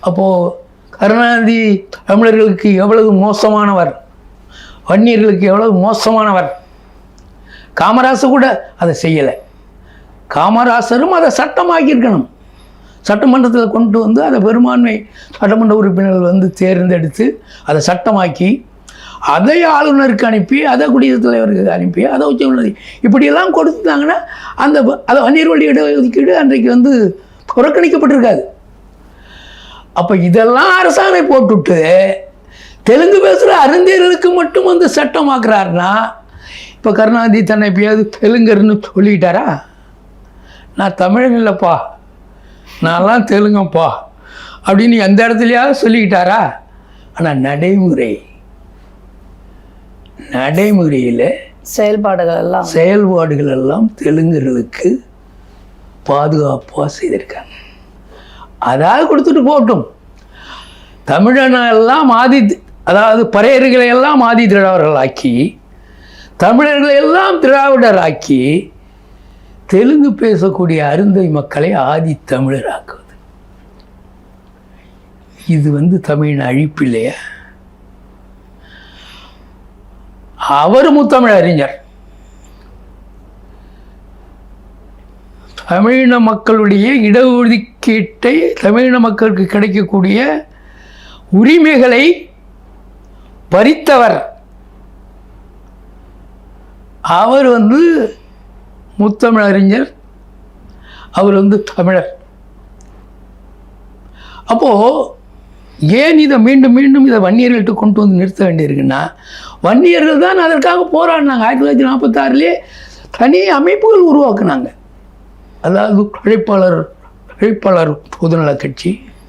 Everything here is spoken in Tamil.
அப்போது கருணாநிதி தமிழர்களுக்கு எவ்வளவு மோசமானவர், வன்னியர்களுக்கு எவ்வளவு மோசமானவர். காமராசர் கூட அதை செய்யலை. காமராசரும் அதை சட்டமாக்கியிருக்கணும். சட்டமன்றத்தில் கொண்டு வந்து அதை பெரும்பான்மை சட்டமன்ற உறுப்பினர்கள் வந்து தேர்ந்தெடுத்து அதை சட்டமாக்கி அதை ஆளுநருக்கு அனுப்பி அதை குடியரசுத் தலைவருக்கு அனுப்பி அதை உச்ச இப்படியெல்லாம் கொடுத்துட்டாங்கன்னா அந்த அதை வன்னியர் வழி இடஒதுக்கீடு அன்றைக்கு வந்து புறக்கணிக்கப்பட்டிருக்காது. அப்போ இதெல்லாம் அரசாணை போட்டுவிட்டு தெலுங்கு பேசுகிற அறிஞர்களுக்கு மட்டும் வந்து சட்டமாக்குறாருன்னா இப்போ கருணாநிதி தன்னை எப்பயாவது தெலுங்கர்னு சொல்லிக்கிட்டாரா? நான் தமிழன் இல்லைப்பா, நான்லாம் தெலுங்கப்பா அப்படின்னு எந்த இடத்துலையாவது சொல்லிக்கிட்டாரா? ஆனால் நடைமுறையில் செயல்பாடுகள் எல்லாம் தெலுங்கர்களுக்கு பாதுகாப்பாக செய்திருக்காங்க. அதாவது கொடுத்துட்டு போட்டும். தமிழனெல்லாம் அதாவது பறையர்களை எல்லாம் ஆதி திராவிடர்களாக்கி, தமிழர்களை எல்லாம் திராவிடராக்கி, தெலுங்கு பேசக்கூடிய அருந்தை மக்களை ஆதி தமிழராக்குவது. இது வந்து தமிழின் அழிப்பு இல்லையா? அவர் முத்தமிழ் அறிஞர். தமிழின மக்களுடைய இடஒதுக்கீட்டை, தமிழின மக்களுக்கு கிடைக்கக்கூடிய உரிமைகளை பறித்தவர். அவர் வந்து முத்தமிழ் அறிஞர், அவர் வந்து தமிழர். அப்போது ஏன் இதை மீண்டும் மீண்டும் இதை வன்னியர்கள்ட்ட கொண்டு வந்து நிறுத்த வேண்டியிருக்குன்னா, வன்னியர்கள் தான் அதற்காக போராடினாங்க. 1946 தனி அமைப்புகள் உருவாக்குனாங்க. அதாவது உழைப்பாளர் பொதுநல கட்சி,